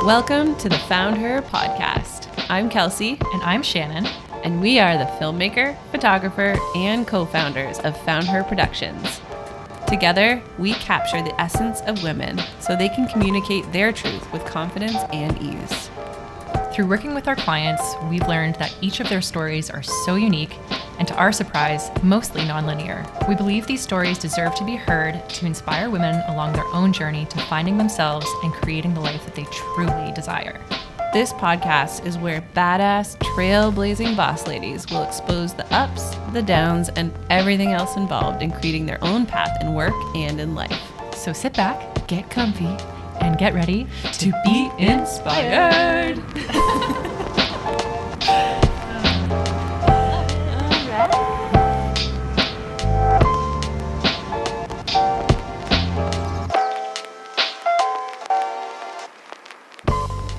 Welcome to the Found Her podcast. I'm Kelsey. And I'm Shannon. And we are the filmmaker, photographer, and co-founders of Found Her Productions. Together, we capture the essence of women so they can communicate their truth with confidence and ease. Through working with our clients, we've learned that each of their stories are so unique and, to our surprise, mostly nonlinear. We believe these stories deserve to be heard to inspire women along their own journey to finding themselves and creating the life that they truly desire. This podcast is where badass, trailblazing boss ladies will expose the ups, the downs, and everything else involved in creating their own path in work and in life. So sit back, get comfy, and get ready to be inspired.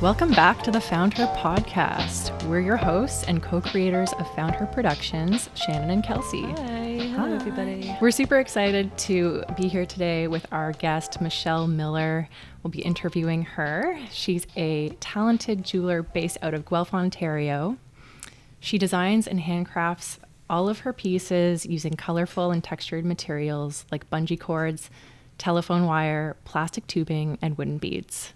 Welcome back to the Found Her podcast. We're your hosts and co-creators of Found Her Productions, Shannon and Kelsey. Hello everybody. We're super excited to be here today with our guest, Michelle Miller. We'll be interviewing her. She's a talented jeweler based out of Guelph, Ontario. She designs and handcrafts all of her pieces using colorful and textured materials like bungee cords, telephone wire, plastic tubing, and wooden beads.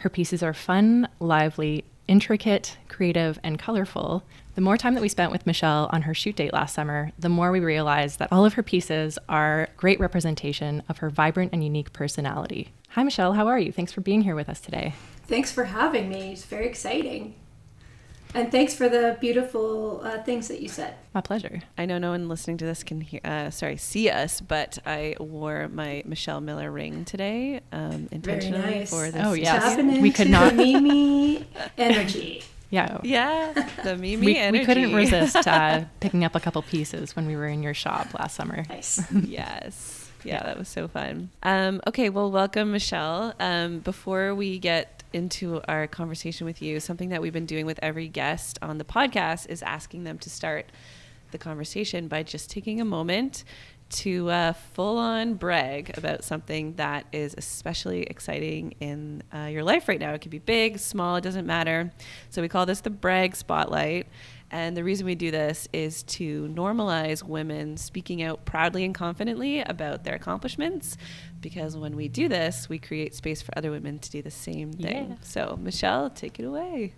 Her pieces are fun, lively, intricate, creative, and colorful. The more time that we spent with Michelle on her shoot date last summer, the more we realized that all of her pieces are great representation of her vibrant and unique personality. Hi, Michelle. How are you? Thanks for being here with us today. Thanks for having me. It's very exciting. And thanks for the beautiful things that you said. My pleasure. I know no one listening to this can see us, but I wore my Michelle Miller ring today intentionally. Very nice. For this. Oh, yes. Tapping We into could not. the MiMi energy. Yeah. Yeah, the MiMi energy. We couldn't resist picking up a couple pieces when we were in your shop last summer. Nice. Yes. Yeah, that was so fun. Okay, well, welcome, Michelle. Before we get into our conversation with you, something that we've been doing with every guest on the podcast is asking them to start the conversation by just taking a moment to full-on brag about something that is especially exciting in your life right now. It could be big, small, it doesn't matter. So we call this the brag spotlight. And the reason we do this is to normalize women speaking out proudly and confidently about their accomplishments, because when we do this, we create space for other women to do the same thing. Yeah. So, Michelle, take it away.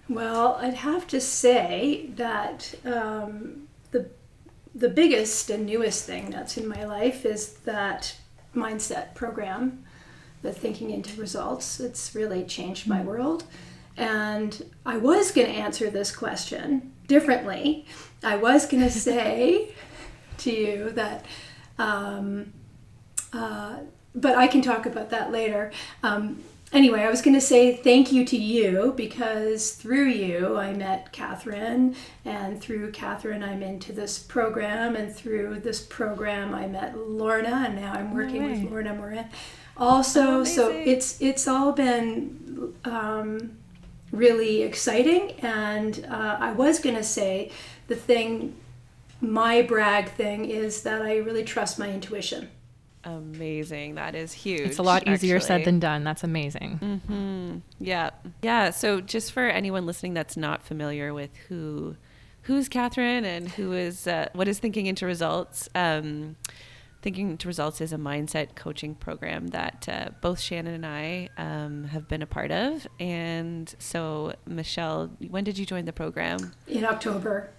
Well, I'd have to say that the biggest and newest thing that's in my life is that mindset program, the Thinking into Results. It's really changed my world. And I was going to answer this question differently. I was going to say to you that, but I can talk about that later. Anyway, I was going to say thank you to you, because through you I met Catherine, and through Catherine I'm into this program, and through this program I met Lorna, and now I'm working with Lorna Morin also. So it's all been really exciting. And I was going to say my brag thing is that I really trust my intuition. Amazing. That is huge. It's a lot easier said than done. That's amazing. Mm-hmm. Yeah. Yeah. So just for anyone listening that's not familiar with who's Catherine and who is what is Thinking into Results, Thinking into Results is a mindset coaching program that both Shannon and I have been a part of. And so, Michelle, when did you join the program? In October.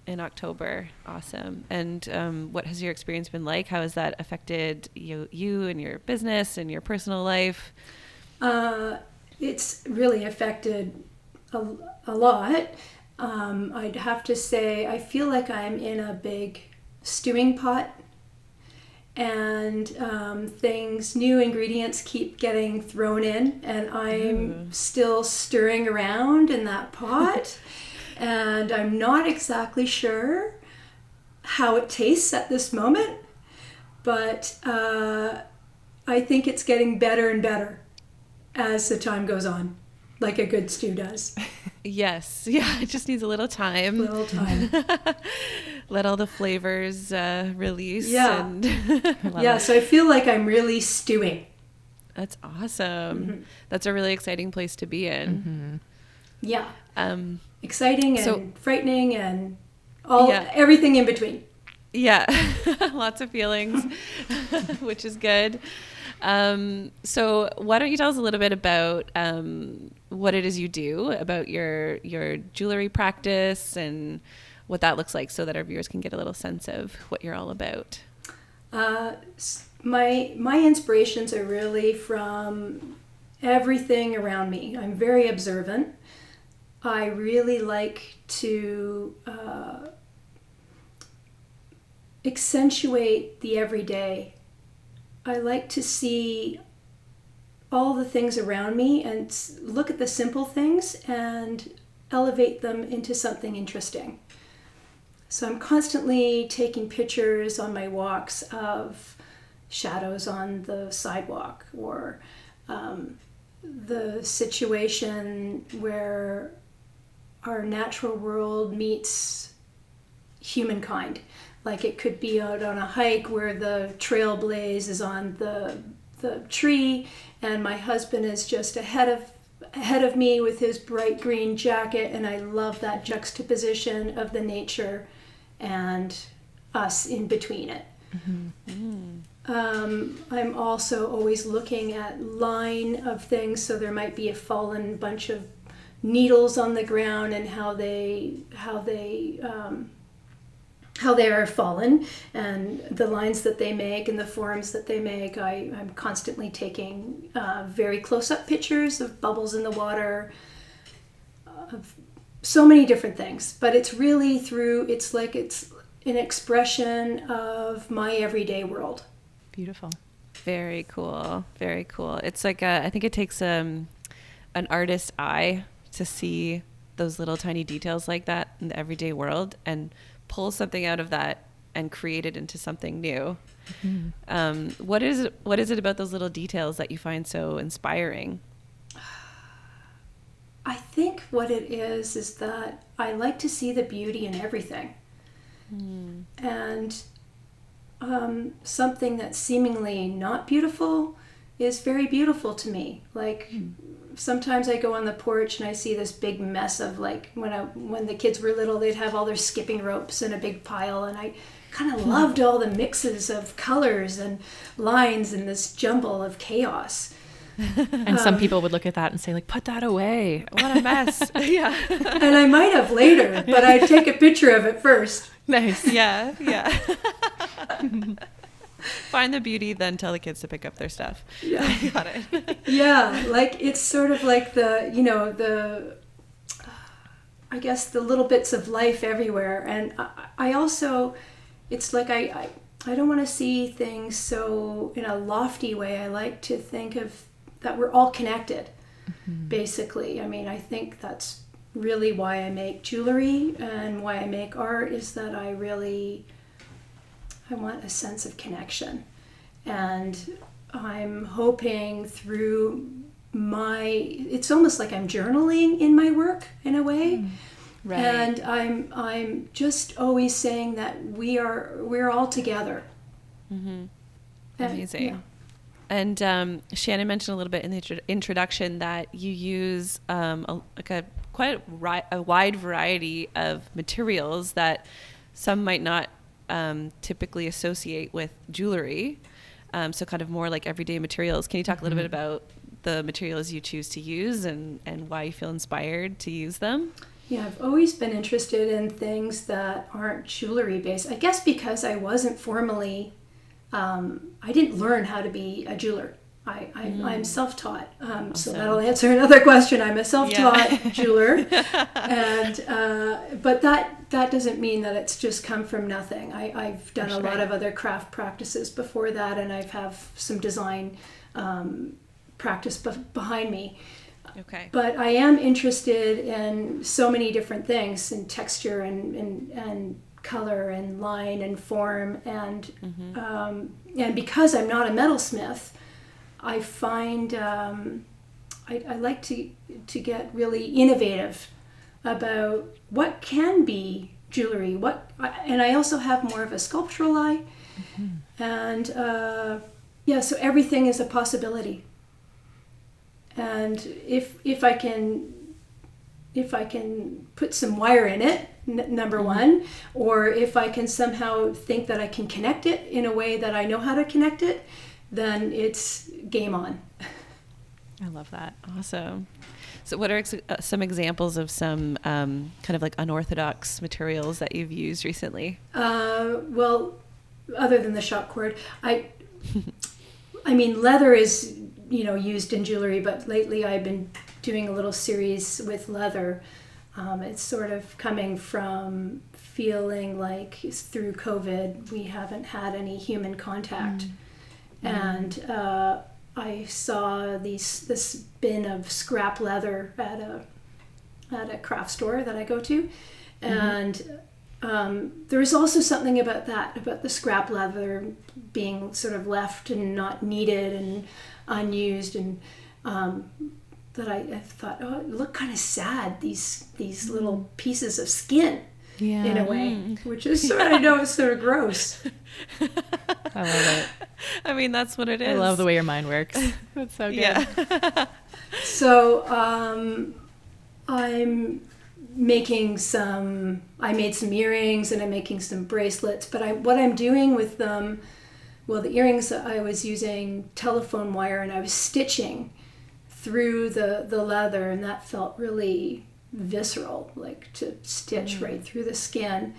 In October. Awesome. And what has your experience been like? How has that affected you and your business and your personal life? It's really affected a lot. I'd have to say I feel like I'm in a big stewing pot, and new ingredients keep getting thrown in, and I'm still stirring around in that pot. And I'm not exactly sure how it tastes at this moment, but I think it's getting better and better as the time goes on, like a good stew does. Yes. Yeah, it just needs a little time. Let all the flavors release. Yeah. And yeah, so I feel like I'm really stewing. That's awesome. Mm-hmm. That's a really exciting place to be in. Yeah. Mm-hmm. Exciting so- and frightening and Yeah. everything in between. Yeah, lots of feelings, which is good. So why don't you tell us a little bit about what it is you do, about your jewelry practice and what that looks like, so that our viewers can get a little sense of what you're all about. My inspirations are really from everything around me. I'm very observant. I really like to accentuate the everyday. I like to see all the things around me and look at the simple things and elevate them into something interesting. So I'm constantly taking pictures on my walks of shadows on the sidewalk, or the situation where our natural world meets humankind. Like it could be out on a hike where the trail blaze is on the tree, and my husband is just ahead of me with his bright green jacket, and I love that juxtaposition of the nature and us in between it. I'm also always looking at line of things, so there might be a fallen bunch of needles on the ground and how they are fallen, and the lines that they make and the forms that they make. I'm constantly taking very close-up pictures of bubbles in the water, of so many different things. But it's really it's an expression of my everyday world. Beautiful. Very cool. Very cool. It's like I think it takes an artist's eye to see those little tiny details like that in the everyday world and pull something out of that and create it into something new. What is it about those little details that you find so inspiring? I think what it is that I like to see the beauty in everything. And something that's seemingly not beautiful is very beautiful to me. Like sometimes I go on the porch and I see this big mess of, like, when the kids were little, they'd have all their skipping ropes in a big pile, and I kind of loved all the mixes of colors and lines and this jumble of chaos. And some people would look at that and say, like, put that away. What a mess. Yeah. And I might have later, but I'd take a picture of it first. Nice. Yeah. Find the beauty, then tell the kids to pick up their stuff. Yeah. Got it. Yeah, like it's sort of like I guess the little bits of life everywhere. And I also, it's like I don't want to see things so in a lofty way. I like to think of that we're all connected, basically. I mean, I think that's really why I make jewelry and why I make art, is that I want a sense of connection. And I'm hoping through it's almost like I'm journaling in my work in a way. Right. And I'm just always saying that we're all together. Amazing. Yeah. And Shannon mentioned a little bit in the introduction that you use quite a wide variety of materials that some might not typically associate with jewelry. So kind of more like everyday materials. Can you talk a little bit about the materials you choose to use and why you feel inspired to use them? Yeah, I've always been interested in things that aren't jewelry based. I guess because I wasn't formally, I didn't learn how to be a jeweler. I'm self-taught, awesome. So that'll answer another question. I'm a self-taught jeweler, and but that doesn't mean that it's just come from nothing. I've done a lot of other craft practices before that, and I have some design practice behind me. Okay. But I am interested in so many different things, in texture and color and line and form, and because I'm not a metalsmith, I find I like to get really innovative about what can be jewelry. And I also have more of a sculptural eye, and so everything is a possibility. And if I can put some wire in it, number one, or if I can somehow think that I can connect it in a way that I know how to connect it, then it's game on. I love that. Awesome. So what are some examples of some kind of like unorthodox materials that you've used recently? Well, other than the shock cord, I mean, leather is, used in jewelry, but lately I've been doing a little series with leather. It's sort of coming from feeling like through COVID we haven't had any human contact. And I saw this bin of scrap leather at a craft store that I go to, and there is also something about the scrap leather being sort of left and not needed and unused, and that I thought, oh, it looked kind of sad, these little pieces of skin, in a way, which is I know it's sort of gross. I love it. I mean, that's what it is. I love the way your mind works. That's so good. Yeah. So I'm making I made some earrings and I'm making some bracelets, but what I'm doing with them, well, the earrings, I was using telephone wire and I was stitching through the leather, and that felt really visceral, like to stitch right through the skin.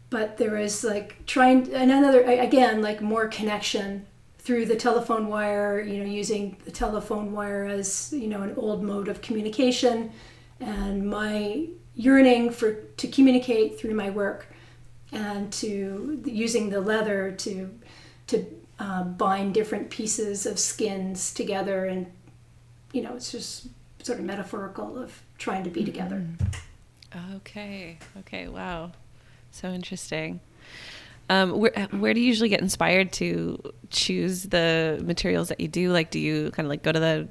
But there was like again, like more connection through the telephone wire, using the telephone wire as, an old mode of communication, and my yearning to communicate through my work, and to using the leather to bind different pieces of skins together, and it's just sort of metaphorical of trying to be together. Okay. Wow. So interesting. Where do you usually get inspired to choose the materials that you do? Like, do you kind of like go to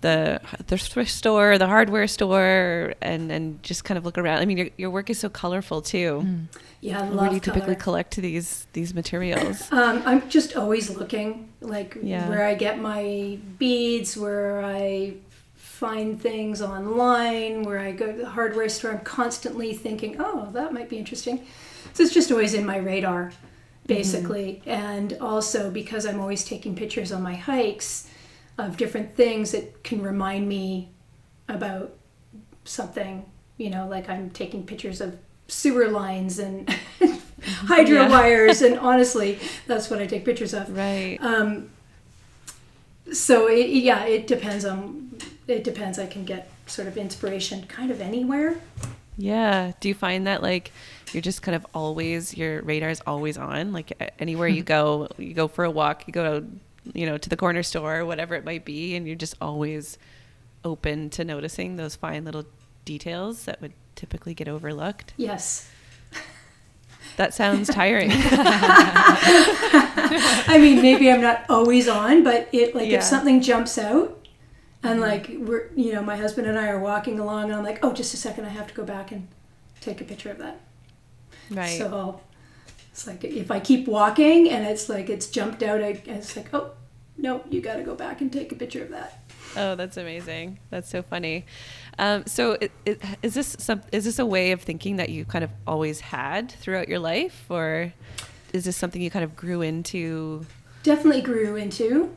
the thrift store, the hardware store, and just kind of look around? I mean, your work is so colorful too. Yeah, I love Where do you color. typically collect these materials? I'm just always looking, like Yeah. where I get my beads, where I find things online, where I go to the hardware store. I'm constantly thinking, oh, that might be interesting. So it's just always in my radar, basically. And also because I'm always taking pictures on my hikes of different things that can remind me about something, like I'm taking pictures of sewer lines and hydro wires, and honestly, that's what I take pictures of. Right. So it depends. I can get sort of inspiration kind of anywhere. Yeah. Do you find that like you're just kind of always, your radar is always on? Like anywhere you go for a walk, you go to the corner store, whatever it might be, and you're just always open to noticing those fine little details that would typically get overlooked? Yes. That sounds tiring. I mean, maybe I'm not always on, but if something jumps out, and like my husband and I are walking along, and I'm like, oh, just a second, I have to go back and take a picture of that. Right. So it's like if I keep walking and it's like it's jumped out, it's like, oh, no, you got to go back and take a picture of that. Oh, that's amazing. That's so funny. So is this a way of thinking that you kind of always had throughout your life, or is this something you kind of grew into? Definitely grew into.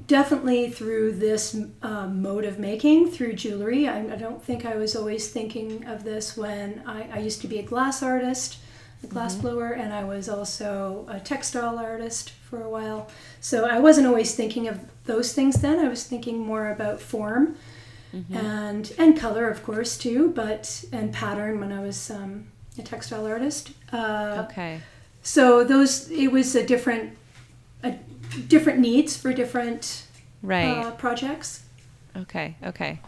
Definitely through this mode of making, through jewelry. I don't think I was always thinking of this when I used to be a glass artist, a glass blower, and I was also a textile artist for a while. So I wasn't always thinking of those things then. I was thinking more about form and color, of course, too, and pattern when I was a textile artist. Okay. So it was a different needs for different projects. Okay.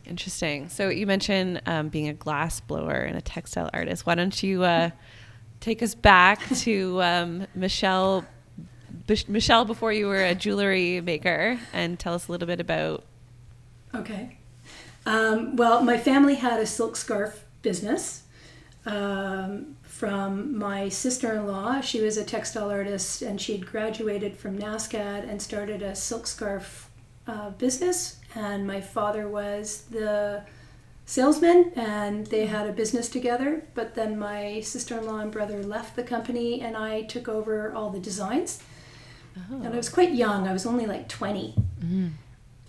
Interesting. So you mentioned being a glass blower and a textile artist. Why don't you take us back to Michelle before you were a jewelry maker, and tell us a little bit about... Okay. Well, my family had a silk scarf business from my sister-in-law. She was a textile artist, and she'd graduated from NASCAD and started a silk scarf business. And my father was the salesman, and they had a business together. But then my sister-in-law and brother left the company, and I took over all the designs. And I was quite young. I was only like 20.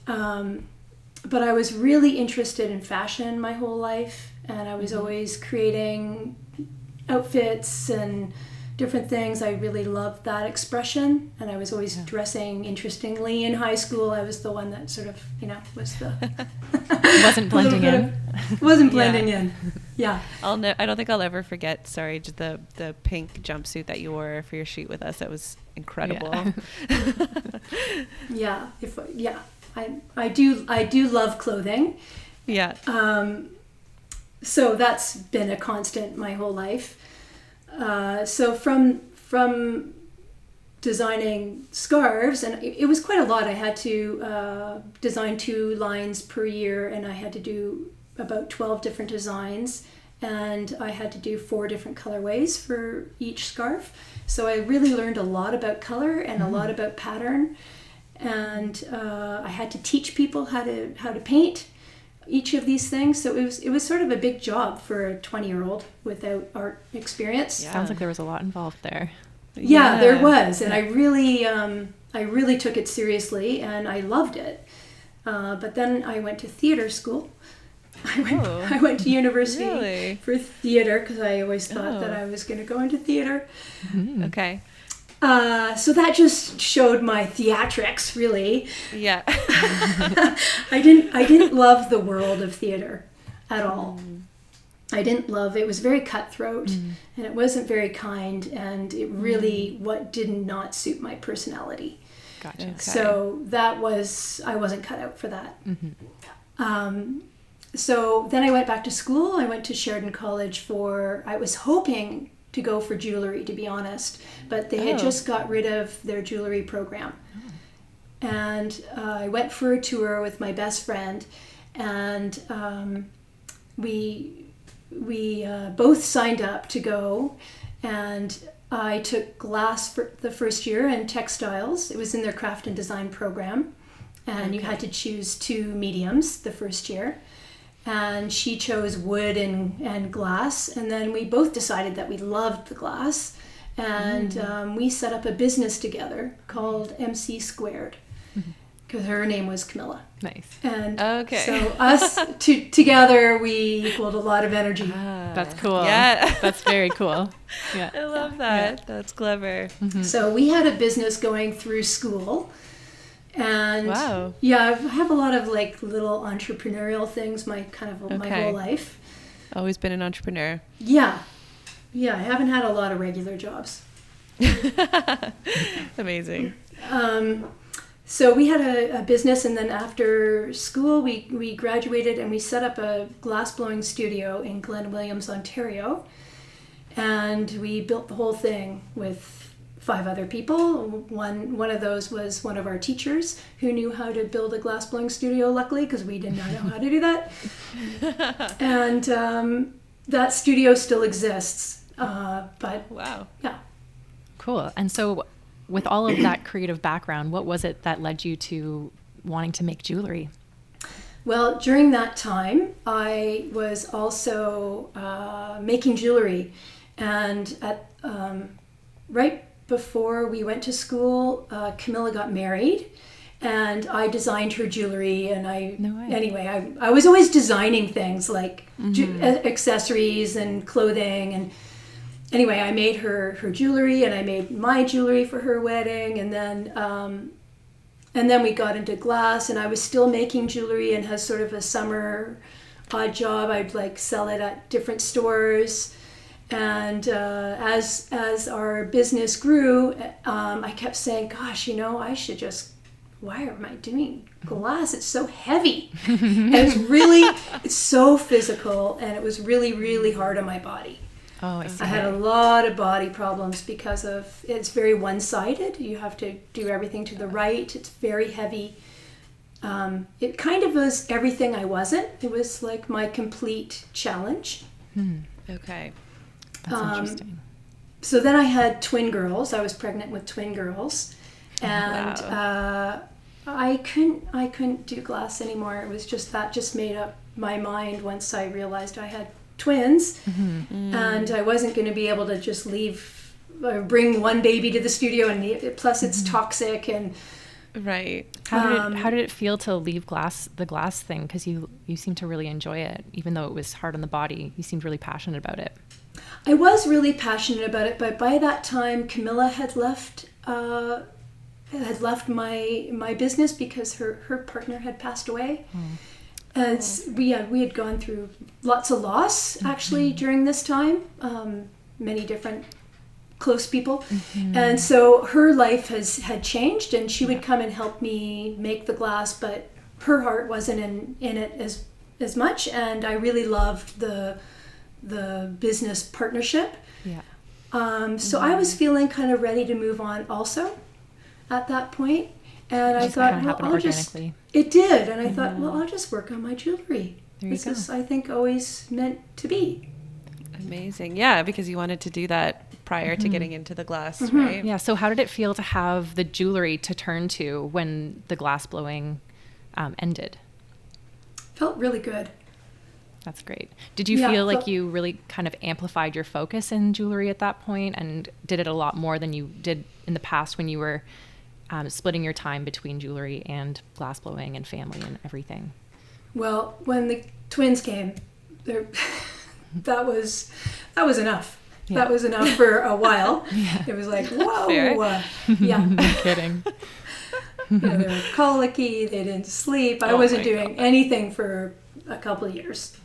But I was really interested in fashion my whole life, and I was always creating outfits and different things. I really loved that expression, and I was always dressing interestingly. In high school, I was the one that sort of, was the... Wasn't blending in. Wasn't blending in. Yeah. I don't think I'll ever forget, just the pink jumpsuit that you wore for your shoot with us. That was incredible. Yeah. I do love clothing. Yeah. So that's been a constant my whole life. So from designing scarves, and it was quite a lot. I had to design 2 lines per year, and I had to do about 12 different designs, and I had to do 4 different colorways for each scarf. So I really learned a lot about color and a lot about pattern, and I had to teach people how to paint each of these things. So it was sort of a big job for a 20-year-old without art experience. Yeah. Sounds like there was a lot involved there. Yeah, there was, and I really took it seriously, and I loved it. But then I went to theater school. I went to university for theater because I always thought that I was going to go into theater. Okay. So that just showed my theatrics, really. Yeah. I didn't love the world of theater at all. I didn't love it. It was very cutthroat, and it wasn't very kind, and it really did not suit my personality. Gotcha. Okay. So I wasn't cut out for that. So then I went back to school. I went to Sheridan College I was hoping to go for jewelry, to be honest, but they had just got rid of their jewelry program. And I went for a tour with my best friend, and we both signed up to go, and I took glass for the first year and textiles. It was in their craft and design program, and you had to choose 2 mediums the first year. And she chose wood and glass, and then we both decided that we loved the glass, and we set up a business together called MC Squared, because her name was Camilla. Nice. And so us together, we equaled a lot of energy. That's cool. Yeah. That's very cool. Yeah. I love that. Yeah. That's clever. So we had a business going through school. And wow. Yeah, I have a lot of like little entrepreneurial things my whole life. Always been an entrepreneur. Yeah, I haven't had a lot of regular jobs. Amazing. So we had a business, and then after school we graduated, and we set up a glass blowing studio in Glen Williams, Ontario, and we built the whole thing with 5 other people. One of those was one of our teachers who knew how to build a glass blowing studio, luckily, because we did not know how to do that. And that studio still exists. But wow. Yeah. Cool. And so with all of that creative background, what was it that led you to wanting to make jewelry? Well, during that time, I was also making jewelry. And right before we went to school, Camilla got married, and I designed her jewelry. And I was always designing things like accessories and clothing. And anyway, I made her jewelry, and I made my jewelry for her wedding. And then we got into glass, and I was still making jewelry, and has sort of a summer odd job. I'd like sell it at different stores. And as our business grew, I kept saying, gosh, I should just, why am I doing glass? It's so heavy. And it's so physical, and it was really, really hard on my body. Oh, I see. I had a lot of body problems because it's very one-sided. You have to do everything to the right. It's very heavy. It kind of was everything I wasn't. It was like my complete challenge. Okay. That's interesting. So then I had twin girls. I was pregnant with twin girls, and Wow. I couldn't do glass anymore. It was just made up my mind once I realized I had twins, and I wasn't going to be able to just leave or bring one baby to the studio, and plus it's toxic. And Right. How did it feel to leave the glass thing? Because you seemed to really enjoy it, even though it was hard on the body. You seemed really passionate about it. I was really passionate about it, but by that time, Camilla had left my business because her partner had passed away. And we had gone through lots of loss actually during this time, many different close people, and so her life had changed, and she would come and help me make the glass, but her heart wasn't in it as much, and I really loved the business partnership. So I was feeling kind of ready to move on also at that point, and I thought, well, it did, and I thought, well, I'll just work on my jewelry. This is, I think, always meant to be. Amazing. Yeah, because you wanted to do that prior to getting into the glass, right? Yeah. So how did it feel to have the jewelry to turn to when the glass blowing ended? Felt really good. That's great. Did you feel like you really kind of amplified your focus in jewelry at that point, and did it a lot more than you did in the past when you were splitting your time between jewelry and glass blowing and family and everything? Well, when the twins came, that was enough. Yeah. That was enough for a while. It was like, whoa. No kidding. They were colicky. They didn't sleep. I wasn't doing anything for a couple of years.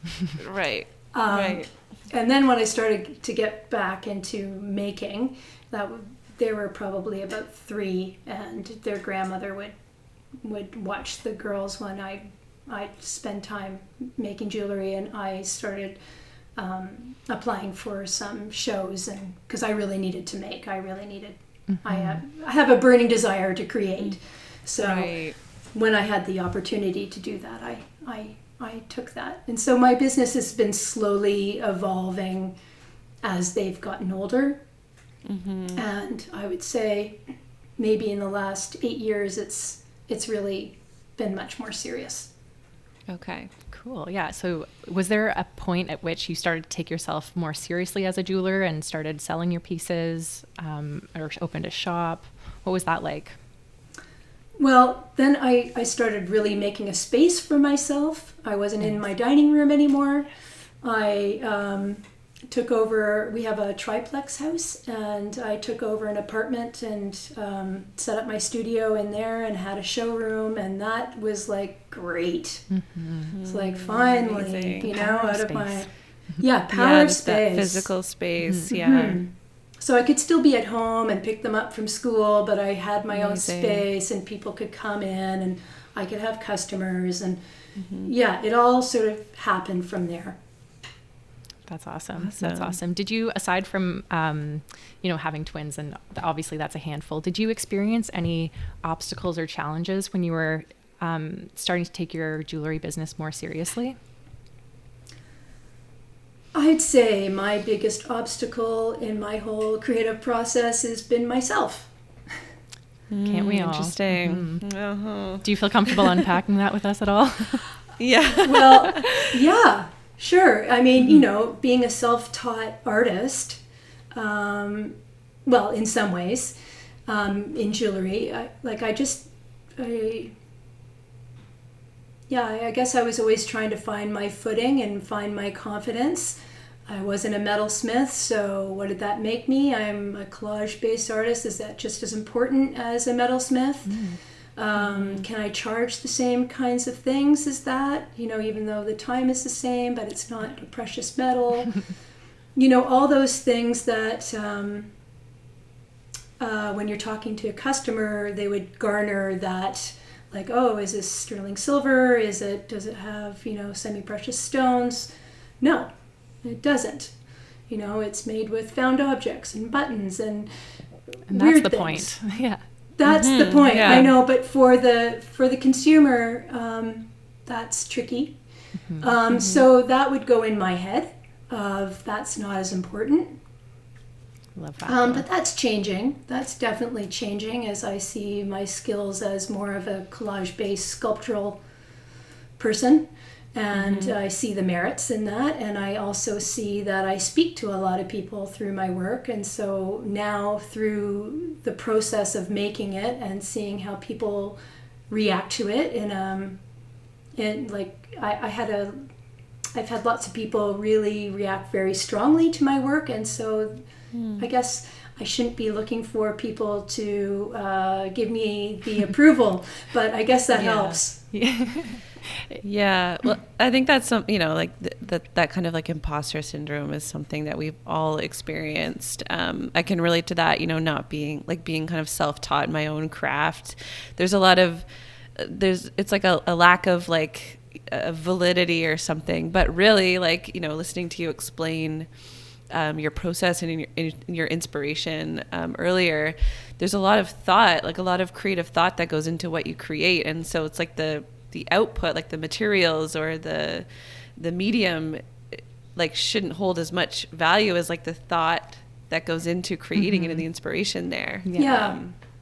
Right. Right. And then when I started to get back into making, they were probably about 3, and their grandmother would watch the girls when I'd spend time making jewelry, and I started applying for some shows, and because I really needed to make, I have a burning desire to create. So when I had the opportunity to do that, I took that. And so my business has been slowly evolving as they've gotten older. And I would say maybe in the last 8 years, it's really been much more serious. Okay. Cool. Yeah. So was there a point at which you started to take yourself more seriously as a jeweler and started selling your pieces, or opened a shop? What was that like? Well, then I started really making a space for myself. I wasn't in my dining room anymore. I took over, we have a triplex house, and I took over an apartment and set up my studio in there and had a showroom, and that was like great. It's like finally, out of my power of space. That physical space, So I could still be at home and pick them up from school, but I had my own space, and people could come in, and I could have customers, and it all sort of happened from there. That's awesome. That's awesome. Did you, aside from, having twins, and obviously that's a handful, did you experience any obstacles or challenges when you were starting to take your jewelry business more seriously? I'd say my biggest obstacle in my whole creative process has been myself. Can't we all? Interesting. Do you feel comfortable unpacking that with us at all? Well, yeah. Sure. I mean, being a self-taught artist, in some ways, in jewelry, I guess I was always trying to find my footing and find my confidence. I wasn't a metalsmith, so what did that make me? I'm a collage-based artist. Is that just as important as a metalsmith? Can I charge the same kinds of things as that? Even though the time is the same, but it's not a precious metal. All those things that when you're talking to a customer, they would garner that, like, oh, is this sterling silver? Does it have, semi-precious stones? No, it doesn't. It's made with found objects and buttons and weird that's the things. Point. Yeah. That's the point. I know, but for the consumer, that's tricky. So that would go in my head of that's not as important. Love that. But that's changing. That's definitely changing as I see my skills as more of a collage-based sculptural person. And I see the merits in that. And I also see that I speak to a lot of people through my work. And so now through the process of making it and seeing how people react to it I've had lots of people really react very strongly to my work, and so I guess I shouldn't be looking for people to give me the approval, but I guess that helps. Yeah. Well, I think that's that kind of like imposter syndrome is something that we've all experienced. I can relate to that, not being kind of self-taught in my own craft. There's a lot of, it's like a lack of like validity or something, but really listening to you explain your process and your inspiration earlier, there's a lot of thought, like a lot of creative thought that goes into what you create. And so it's like the output, like the materials or the medium, like shouldn't hold as much value as like the thought that goes into creating it and the inspiration there. Yeah.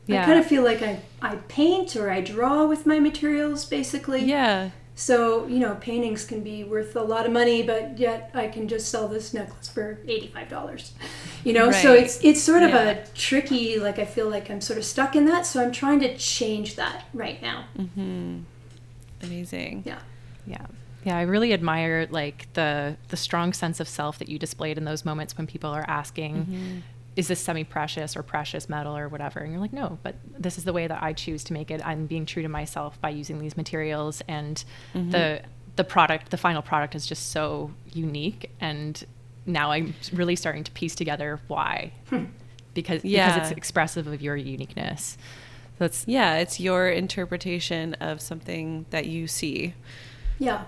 I kind of feel like I paint or I draw with my materials basically. Yeah. So, paintings can be worth a lot of money, but yet I can just sell this necklace for $85. Right. So it's sort of a tricky, like I feel like I'm sort of stuck in that. So I'm trying to change that right now. Mm-hmm. Amazing. Yeah, I really admire like the strong sense of self that you displayed in those moments when people are asking, is this semi-precious or precious metal or whatever? And you're like, no, but this is the way that I choose to make it. I'm being true to myself by using these materials, and the final product is just so unique. And now I'm really starting to piece together why, because it's expressive of your uniqueness. So it's your interpretation of something that you see. Yeah.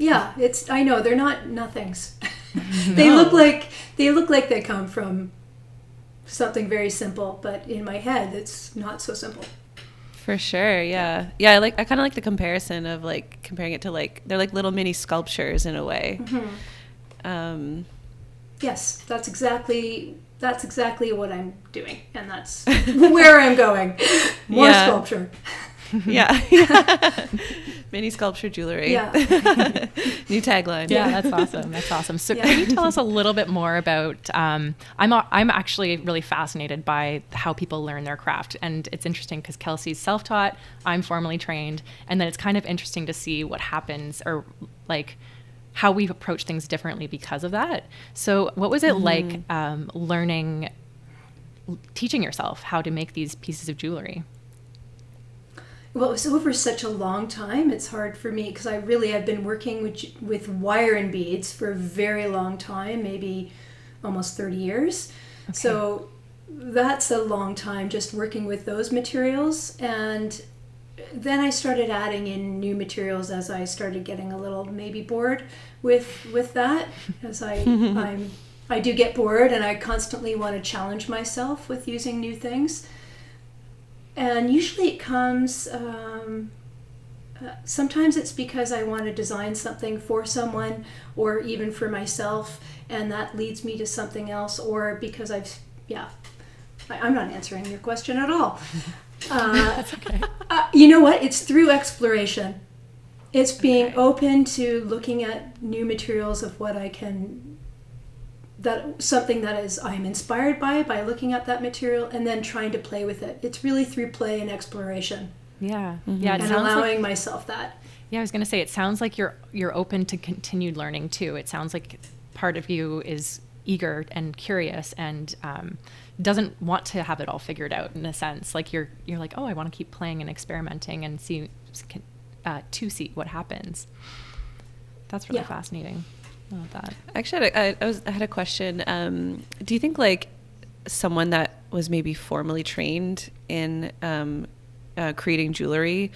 I know they're not nothings. They look like they come from something very simple, but in my head it's not so simple. For sure. Yeah. I kind of like the comparison of like comparing it to like they're like little mini sculptures in a way. Yes, that's exactly what I'm doing, and that's where I'm going. More sculpture. Mini sculpture jewelry. Yeah. New tagline. Yeah, that's awesome. So can you tell us a little bit more about, I'm actually really fascinated by how people learn their craft. And it's interesting because Kelsey's self-taught, I'm formally trained. And then it's kind of interesting to see what happens, or like how we approach things differently because of that. So what was it like teaching yourself how to make these pieces of jewelry? Well, it was over such a long time. It's hard for me because I've been working with wire and beads for a very long time, maybe almost 30 years. Okay. So that's a long time just working with those materials. And then I started adding in new materials as I started getting a little maybe bored with that, as I do get bored and I constantly want to challenge myself with using new things. And usually it comes, sometimes it's because I want to design something for someone or even for myself, and that leads me to something else, or because I'm not answering your question at all. That's okay. You know what? It's through exploration. It's being open to looking at new materials of what I can, something that is I'm inspired by looking at that material and then trying to play with it. It's really through play and exploration. Yeah. And allowing myself that. Yeah, I was going to say, it sounds like you're open to continued learning too. It sounds like part of you is eager and curious and doesn't want to have it all figured out, in a sense. Like you're like, oh, I want to keep playing and experimenting and see what happens. That's really fascinating. I love that. Actually, I had a question. Do you think like someone that was maybe formally trained in creating jewelry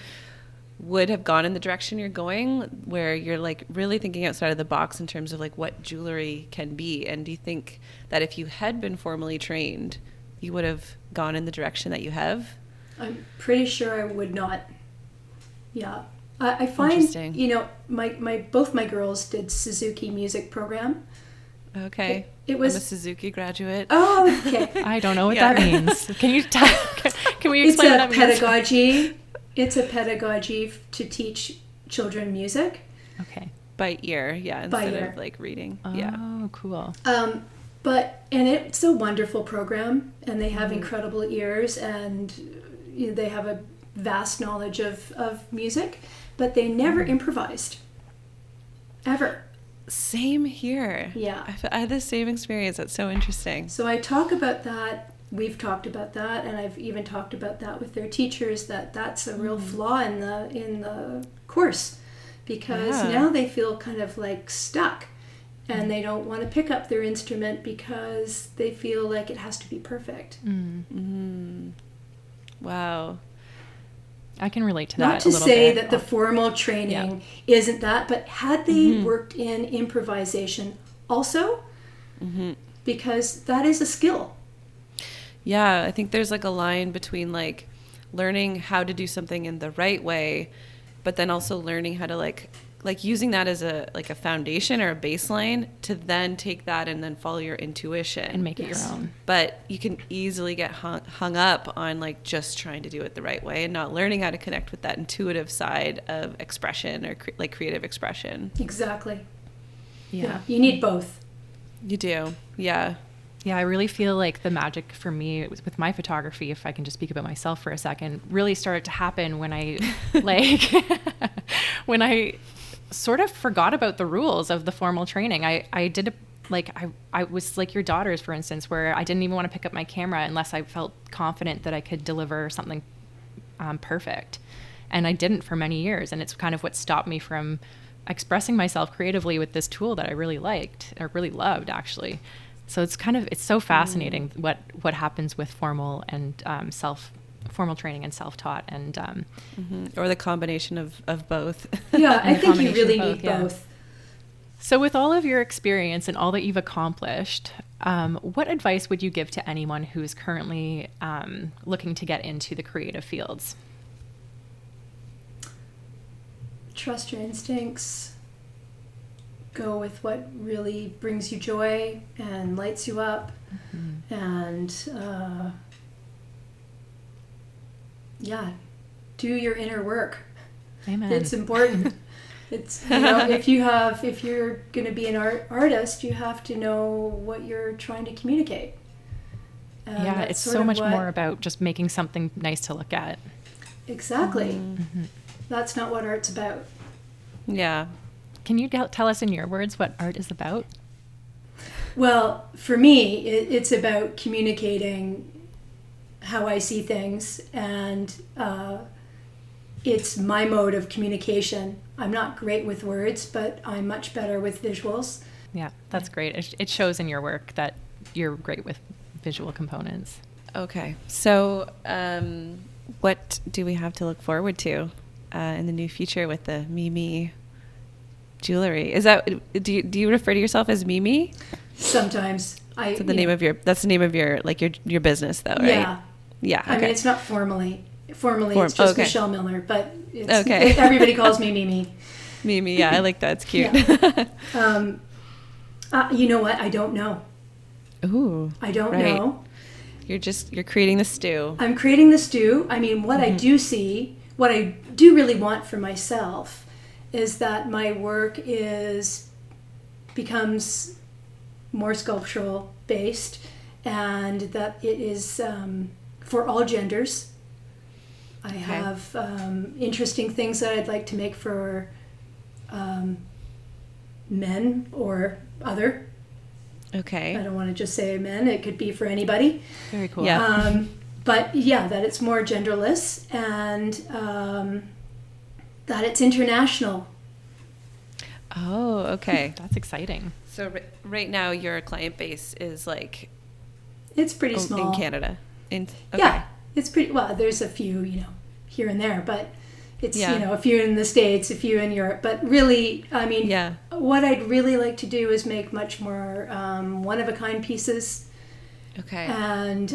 would have gone in the direction you're going, where you're like really thinking outside of the box in terms of like what jewelry can be? And do you think that if you had been formally trained, you would have gone in the direction that you have? I'm pretty sure I would not. Yeah. I find, my both my girls did Suzuki music program. Okay. It was I'm a Suzuki graduate. Oh, okay. I don't know what that means. Can you can we explain what that means? It's a pedagogy to teach children music. Okay. By ear, yeah, instead of like reading. Yeah. Oh, cool. And it's a wonderful program, and they have incredible ears, and they have a vast knowledge of music, but they never improvised. Ever. Same here. Yeah. I had the same experience. That's so interesting. So I talk about that. We've talked about that, and I've even talked about that with their teachers, that's a real flaw in the course, because now they feel kind of like stuck, and they don't want to pick up their instrument because they feel like it has to be perfect. Wow. I can relate to that. Not to say that the formal training isn't that, but had they worked in improvisation also, because that is a skill. Yeah, I think there's like a line between like learning how to do something in the right way, but then also learning how to like using that as a foundation or a baseline to then take that and then follow your intuition and make it your own. But you can easily get hung up on like just trying to do it the right way and not learning how to connect with that intuitive side of expression or like creative expression. Exactly. Yeah. You need both. You do. Yeah. Yeah, I really feel like the magic for me with my photography, if I can just speak about myself for a second, really started to happen when I when I sort of forgot about the rules of the formal training. I did I was like your daughters, for instance, where I didn't even want to pick up my camera unless I felt confident that I could deliver something perfect. And I didn't for many years. And it's kind of what stopped me from expressing myself creatively with this tool that I really liked or really loved, actually. So it's so fascinating what happens with formal and formal training and self-taught and or the combination of both. Yeah, I think you really need both. So with all of your experience and all that you've accomplished, what advice would you give to anyone who's currently looking to get into the creative fields? Trust your instincts. Go with what really brings you joy and lights you up, and do your inner work. Amen. It's important. It's if you're going to be an artist, you have to know what you're trying to communicate. It's so much more about just making something nice to look at. Exactly. That's not what art's about. Yeah. Can you tell us in your words what art is about? Well, for me, it's about communicating how I see things, and it's my mode of communication. I'm not great with words, but I'm much better with visuals. Yeah, that's great. It shows in your work that you're great with visual components. Okay. So what do we have to look forward to in the new future with the MiMi Jewellery? Is that do you refer to yourself as MiMi? Sometimes. That's the name of your like your business though, right? Yeah. Yeah. Okay. I mean, it's not formally it's just okay. Michelle Miller, but it's, okay. Everybody calls me Mimi. Mimi, yeah, I like that. It's cute. Yeah. You know what? I don't know. Ooh. I don't know. You're creating the stew. I'm creating the stew. I mean, what I do see, what I do really want for myself is that my work becomes more sculptural based, and that it is for all genders. I have interesting things that I'd like to make for men or other. Okay. I don't want to just say men. It could be for anybody. Very cool. Yeah. But yeah, that it's more genderless, and that it's international. Oh, okay. That's exciting. So right now your client base is like It's pretty small. in Canada. Okay. Yeah, it's pretty well. There's a few, here and there, but it's a few in the States, a few in Europe. But really, I mean, what I'd really like to do is make much more one-of-a-kind pieces. Okay. And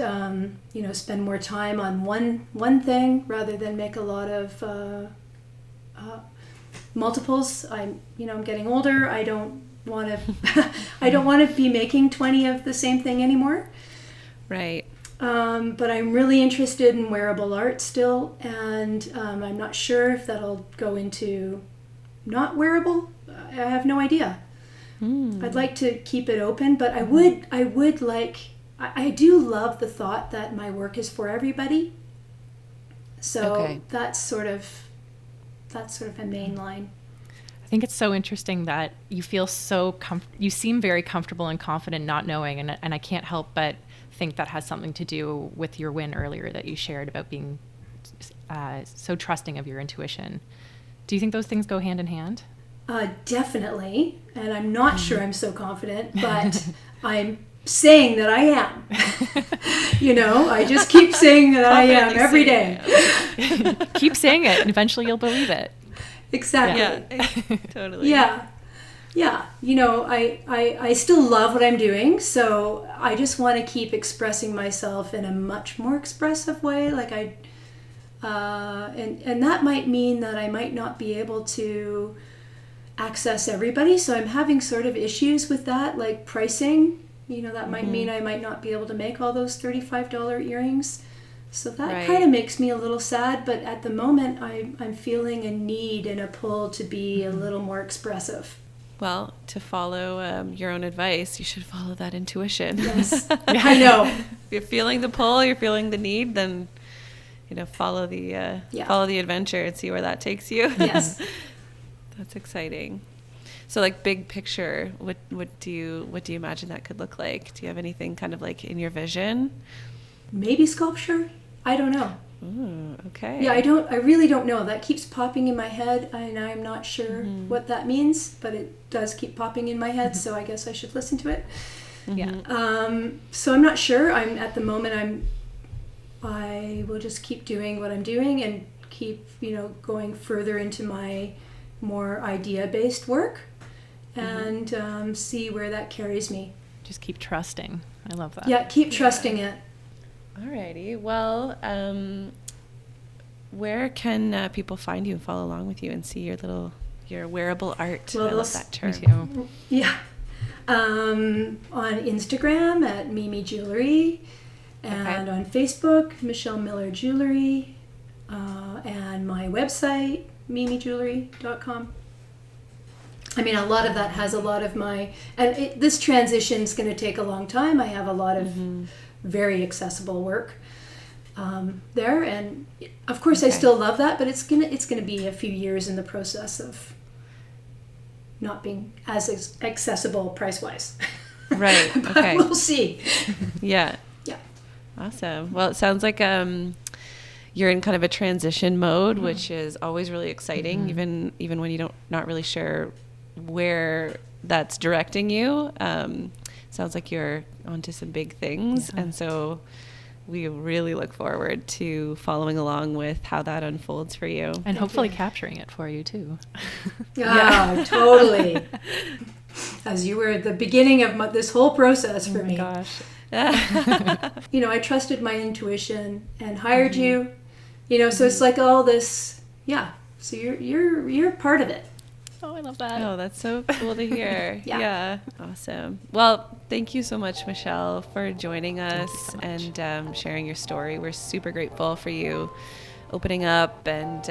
spend more time on one thing rather than make a lot of multiples. I'm getting older. I don't want to I don't want to be making 20 of the same thing anymore. Right. But I'm really interested in wearable art still, and I'm not sure if that'll go into not wearable. I have no idea. I'd like to keep it open, but I would like, I do love the thought that my work is for everybody. So that's sort of a main line. I think it's so interesting that you feel so you seem very comfortable and confident not knowing, and I can't help but think that has something to do with your win earlier that you shared about being so trusting of your intuition. Do you think those things go hand in hand? Definitely, and I'm not sure I'm so confident, but I'm saying that I am. I just keep saying that I am every day. Keep saying it, and eventually you'll believe it. Exactly. Yeah, totally. Yeah. I still love what I'm doing, so I just want to keep expressing myself in a much more expressive way. Like and that might mean that I might not be able to access everybody. So I'm having sort of issues with that, like pricing. That might mean I might not be able to make all those $35 earrings. So that kind of makes me a little sad. But at the moment, I'm feeling a need and a pull to be a little more expressive. Well, to follow your own advice, you should follow that intuition. Yes, I know. If you're feeling the pull, you're feeling the need, then follow the adventure and see where that takes you. Yes. That's exciting. So, like, big picture, what do you imagine that could look like? Do you have anything kind of like in your vision? Maybe sculpture. I don't know. Ooh, okay. Yeah, I really don't know. That keeps popping in my head, and I'm not sure what that means, but it does keep popping in my head, so I guess I should listen to it. Yeah. So I'm not sure. At the moment I will just keep doing what I'm doing and keep, going further into my more idea-based work and see where that carries me. Just keep trusting. I love that. Yeah, keep trusting it. Alrighty. Well, where can people find you and follow along with you and see your wearable art? Well, I love that term. Me too. Yeah. On Instagram at MiMi Jewellery, and on Facebook, Michelle Miller Jewelry, and my website, mimijewellery.com. I mean, a lot of that has a lot of this transition's going to take a long time. I have a lot of very accessible work there, and of course I still love that, but it's gonna be a few years in the process of not being as accessible price-wise. Right. But Okay. we'll see. Yeah. Yeah. Awesome. Well, it sounds like you're in kind of a transition mode, which is always really exciting, even when you not really sure where that's directing you. Sounds like you're onto some big things, and so we really look forward to following along with how that unfolds for you. And hopefully capturing it for you too. Yeah, totally. As you were at the beginning of this whole process for me. Gosh. I trusted my intuition and hired you. So it's like all this. Yeah. So you're part of it. Oh, I love that. Oh, that's so cool to hear. Yeah. Awesome. Well, thank you so much, Michelle, for joining us and sharing your story. We're super grateful for you opening up, and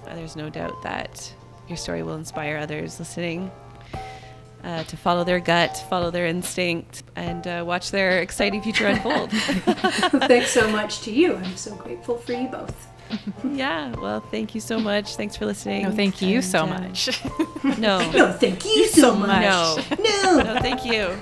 there's no doubt that your story will inspire others listening to follow their gut, follow their instinct, and watch their exciting future unfold. Thanks so much to you. I'm so grateful for you both. Yeah, well, thank you so much. Thanks for listening. No, thank you so much. No, thank you so much. No, No, thank you.